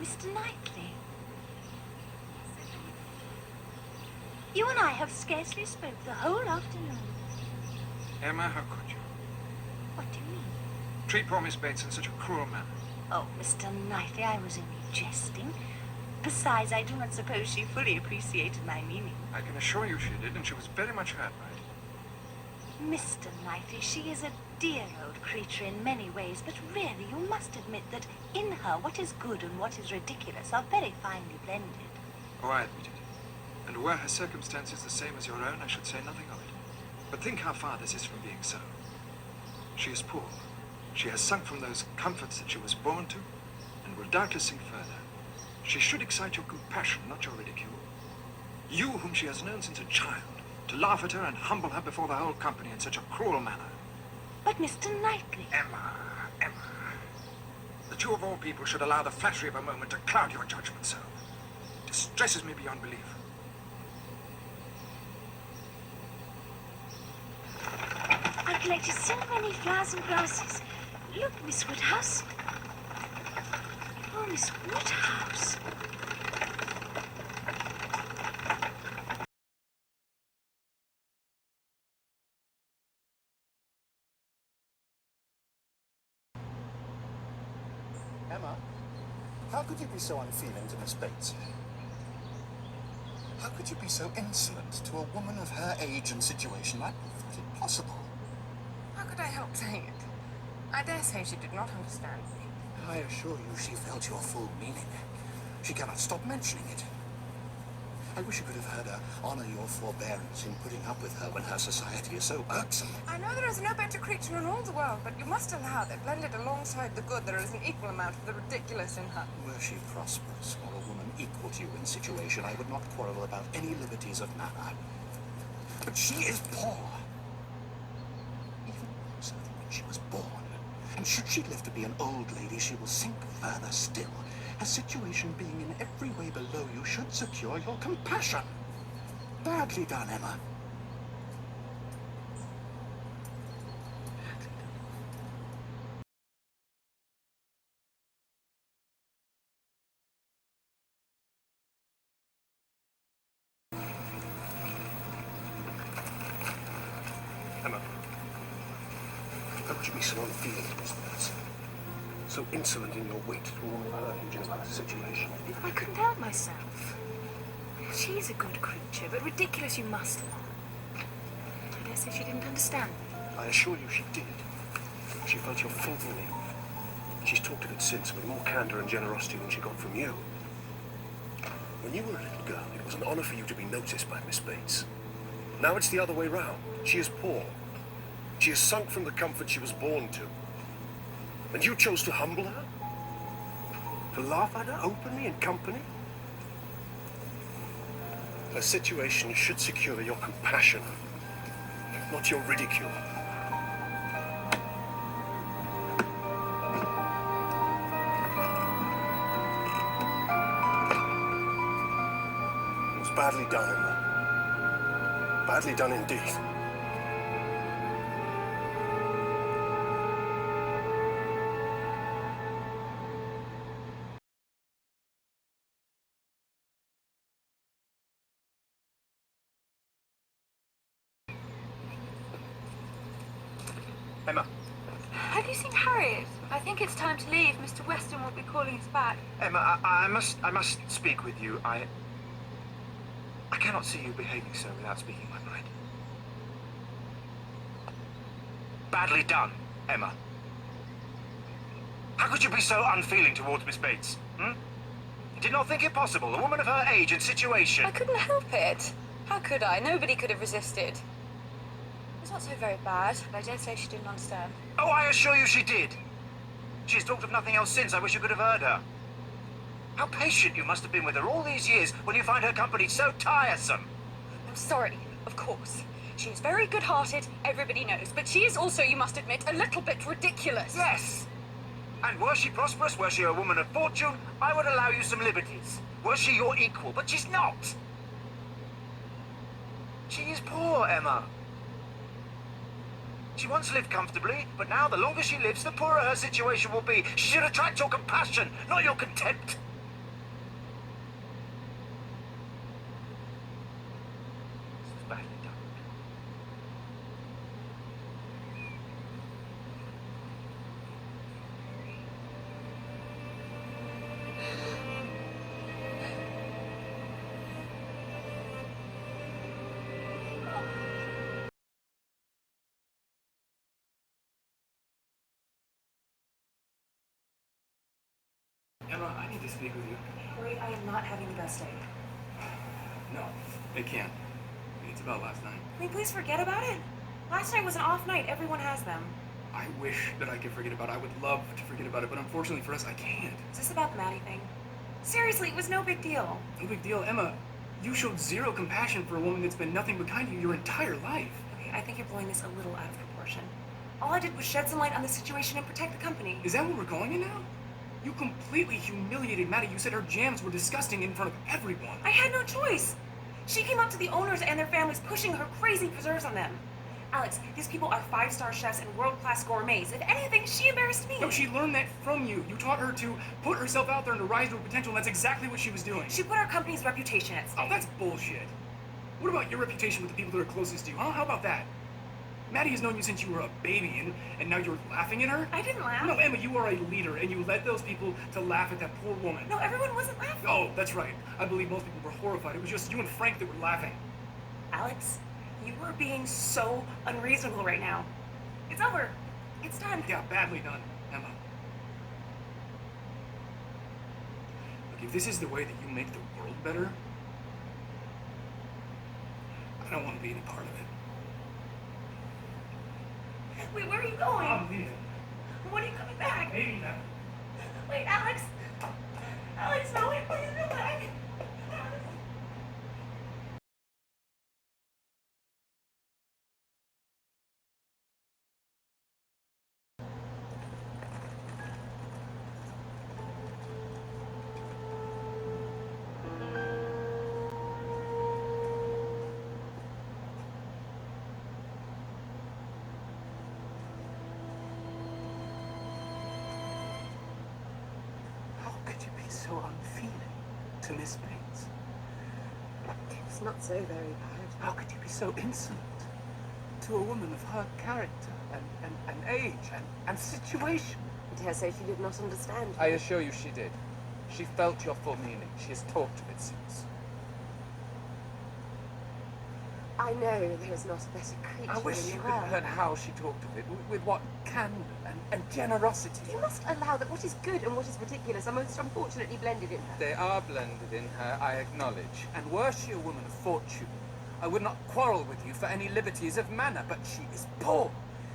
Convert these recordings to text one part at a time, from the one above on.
Mr. Knightley. You and I have scarcely spoke the whole afternoon. Emma, how could you? What do you mean? Treat poor Miss Bates in such a cruel manner. Oh, Mr. Knightley, I was only jesting. Besides, I do not suppose she fully appreciated my meaning. I can assure you she did, and she was very much hurt by it. Mr. Knightley, she is a dear old creature in many ways, but really, you must admit that in her, what is good and what is ridiculous are very finely blended. Oh, I admit it. And were her circumstances the same as your own, I should say nothing of it. But think how far this is from being so. She is poor. She has sunk from those comforts that she was born to, and will doubtless sink further. She should excite your compassion, not your ridicule. You, whom she has known since a child, to laugh at her and humble her before the whole company in such a cruel manner. But Mr. Knightley... Emma. That you of all people should allow the flattery of a moment to cloud your judgment so. Distresses me beyond belief. I collected so many flowers and grasses. Look, Miss Woodhouse. Oh, Miss Woodhouse. Emma, how could you be so unfeeling to Miss Bates? How could you be so insolent to a woman of her age and situation? I thought it possible. How could I help saying it? I dare say she did not understand me. I assure you she felt your full meaning. She cannot stop mentioning it. I wish you could have heard her honor your forbearance in putting up with her when her society is so irksome. I know there is no better creature in all the world, but you must allow that blended alongside the good there is an equal amount of the ridiculous in her. Were she prosperous or a woman equal to you in situation, I would not quarrel about any liberties of manner. But she is poor. Even worse than when she was born. And should she live to be an old lady, she will sink further still. Her situation being in every way below you should secure your compassion. Badly done, Emma. Emma, how could you be so unfeeling towards this? So insolent in your wit to a woman of her age in such a situation? I couldn't help myself. She is a good creature, but ridiculous you must allow. I dare say she didn't understand me. I assure you she did. She felt your full meaning. She's talked of it since with more candor and generosity than she got from you. When you were a little girl, it was an honor for you to be noticed by Miss Bates. Now it's the other way round. She is poor. She has sunk from the comfort she was born to. And you chose to humble her? To laugh at her openly in company? Her situation should secure your compassion, not your ridicule. It was badly done, Emma. Badly done indeed. Emma. Have you seen Harriet? I think it's time to leave. Mr. Weston will be calling us back. Emma, I must speak with you. I cannot see you behaving so without speaking my mind. Badly done, Emma. How could you be so unfeeling towards Miss Bates? You did not think it possible, a woman of her age and situation. I couldn't help it. How could I? Nobody could have resisted. It's not so very bad, but I dare say she didn't understand. Oh, I assure you she did. She has talked of nothing else since. I wish you could have heard her. How patient you must have been with her all these years when you find her company so tiresome. I'm sorry, of course. She is very good-hearted, everybody knows, but she is also, you must admit, a little bit ridiculous. Yes. And were she prosperous, were she a woman of fortune, I would allow you some liberties. Were she your equal, but she's not. She is poor, Emma. She once lived comfortably, but now the longer she lives, the poorer her situation will be. She should attract your compassion, not your contempt. Emma, I need to speak with you. Harry, I am not having the best day. No, it can't. It's about last night. Can we please forget about it? Last night was an off night. Everyone has them. I wish that I could forget about it. I would love to forget about it, but unfortunately for us, I can't. Is this about the Maddie thing? Seriously, it was no big deal. No big deal. Emma, you showed zero compassion for a woman that's been nothing but kind to you your entire life. Okay, I think you're blowing this a little out of proportion. All I did was shed some light on the situation and protect the company. Is that what we're calling it now? You completely humiliated Maddie. You said her jams were disgusting in front of everyone. I had no choice. She came up to the owners and their families pushing her crazy preserves on them. Alex, these people are 5-star chefs and world-class gourmets. If anything, she embarrassed me. No, she learned that from you. You taught her to put herself out there and to rise to her potential, and that's exactly what she was doing. She put our company's reputation at stake. Oh, that's bullshit. What about your reputation with the people that are closest to you, huh? How about that? Maddie has known you since you were a baby, and now you're laughing at her? I didn't laugh. No, Emma, you are a leader, and you led those people to laugh at that poor woman. No, everyone wasn't laughing. Oh, that's right. I believe most people were horrified. It was just you and Frank that were laughing. Alex, you are being so unreasonable right now. It's over. It's done. Yeah, badly done, Emma. Look, if this is the way that you make the world better, I don't want to be any part of it. Wait, where are you going? I'm leaving. When are you coming back? Maybe never. Wait, Alex. Alex, no, wait, please come back. How could you be so unfeeling to Miss Bates? It's not so very bad. How could you be so insolent to a woman of her character and age and situation? I dare say she did not understand. I assure you she did. She felt your full meaning. She has talked of it since. I know there is not a better creature I wish in you the could have world. heard how she talked of it, with what candor and generosity. You must allow that what is good and what is ridiculous are most unfortunately blended in her. They are blended in her, I acknowledge. And were she a woman of fortune, I would not quarrel with you for any liberties of manner, but she is poor.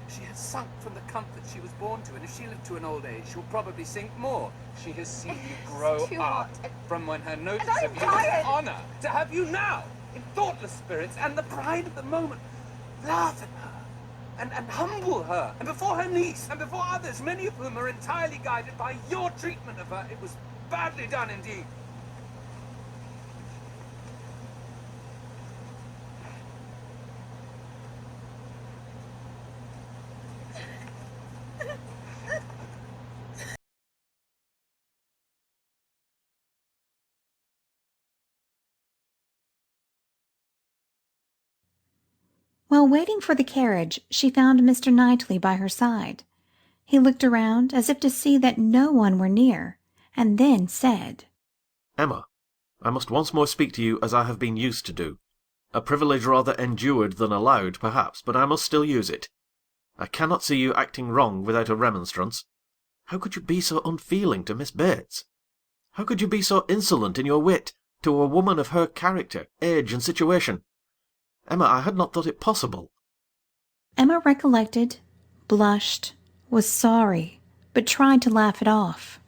She has sunk from the comfort she was born to, and if she lived to an old age, she'll probably sink more. She has seen you grow too up hot. from when her notice I'm of you tired. was honor. To have you now, in thoughtless spirits and the pride of the moment, laugh at her and humble her, and before her niece, and before others, many of whom are entirely guided by your treatment of her, it was badly done indeed. While waiting for the carriage, she found Mr. Knightley by her side. He looked around as if to see that no one were near, and then said, Emma, I must once more speak to you as I have been used to do. A privilege rather endured than allowed, perhaps, but I must still use it. I cannot see you acting wrong without a remonstrance. How could you be so unfeeling to Miss Bates? How could you be so insolent in your wit to a woman of her character, age, and situation? Emma, I had not thought it possible. Emma recollected, blushed, was sorry, but tried to laugh it off.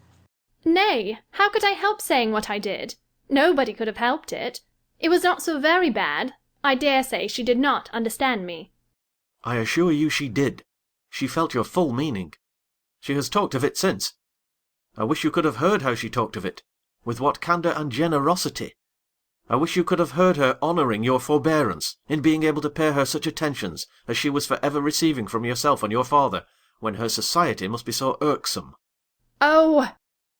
Nay, how could I help saying what I did? Nobody could have helped it. It was not so very bad. I dare say she did not understand me. I assure you she did. She felt your full meaning. She has talked of it since. I wish you could have heard how she talked of it, with what candour and generosity. I wish you could have heard her honouring your forbearance in being able to pay her such attentions as she was for ever receiving from yourself and your father, when her society must be so irksome. Oh,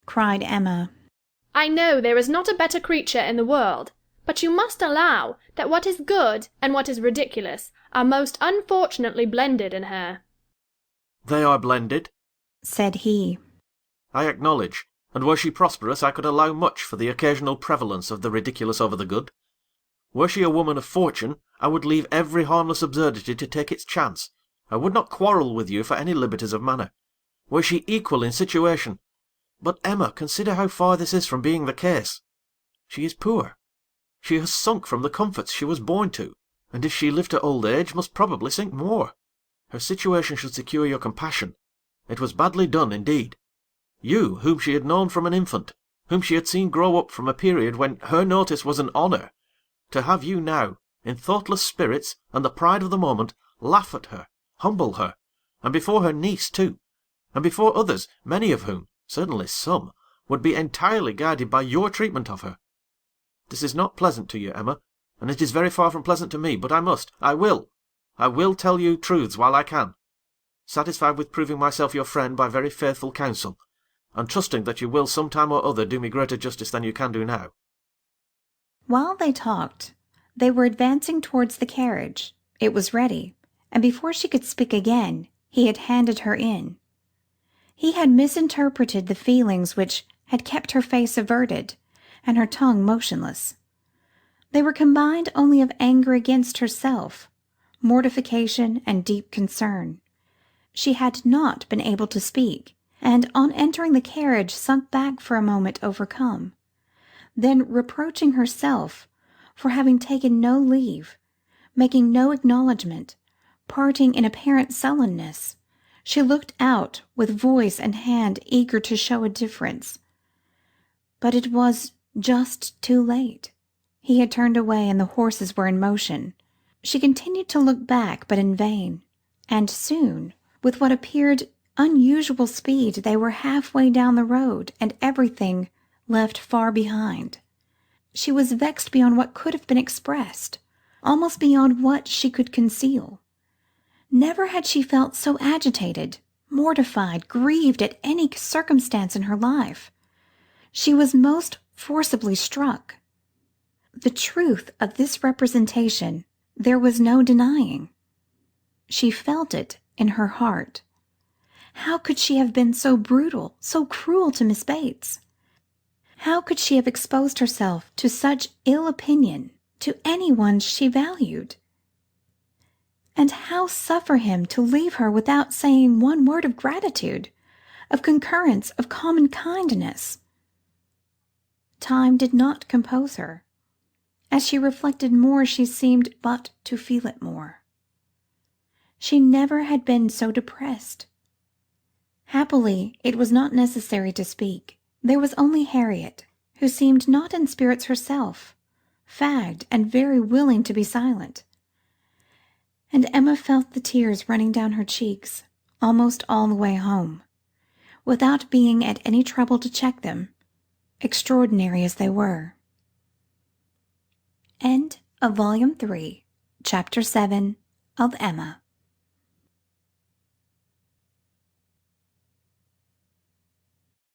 cried Emma, I know there is not a better creature in the world, but you must allow that what is good and what is ridiculous are most unfortunately blended in her. They are blended, said he. I acknowledge, and were she prosperous I could allow much for the occasional prevalence of the ridiculous over the good. Were she a woman of fortune, I would leave every harmless absurdity to take its chance. I would not quarrel with you for any liberties of manner. Were she equal in situation, But, Emma, consider how far this is from being the case. She is poor. She has sunk from the comforts she was born to, and if she live to old age, must probably sink more. Her situation should secure your compassion. It was badly done, indeed. You, whom she had known from an infant, whom she had seen grow up from a period when her notice was an honour, to have you now, in thoughtless spirits and the pride of the moment, laugh at her, humble her, and before her niece too, and before others, many of whom, certainly some, would be entirely guided by your treatment of her. This is not pleasant to you, Emma, and it is very far from pleasant to me, but I will tell you truths while I can, satisfied with proving myself your friend by very faithful counsel, and trusting that you will some time or other do me greater justice than you can do now. While they talked, they were advancing towards the carriage. It was ready, and before she could speak again, he had handed her in. He had misinterpreted the feelings which had kept her face averted and her tongue motionless. They were combined only of anger against herself, mortification, and deep concern. She had not been able to speak, and on entering the carriage sunk back for a moment overcome. Then, reproaching herself for having taken no leave, making no acknowledgment, parting in apparent sullenness, she looked out with voice and hand eager to show a difference. But it was just too late. He had turned away and the horses were in motion. She continued to look back, but in vain, and soon, with what appeared unusual speed, they were halfway down the road and everything left far behind. She was vexed beyond what could have been expressed, almost beyond what she could conceal. Never had she felt so agitated, mortified, grieved at any circumstance in her life. She was most forcibly struck. The truth of this representation there was no denying. She felt it in her heart. How could she have been so brutal, so cruel to Miss Bates? How could she have exposed herself to such ill opinion to any one she valued? And how suffer him to leave her without saying one word of gratitude, of concurrence, of common kindness? Time did not compose her. As she reflected more, she seemed but to feel it more. She never had been so depressed. Happily, it was not necessary to speak. There was only Harriet, who seemed not in spirits herself, fagged and very willing to be silent. And Emma felt the tears running down her cheeks almost all the way home, without being at any trouble to check them, extraordinary as they were. End of Volume 3, Chapter 7 of Emma.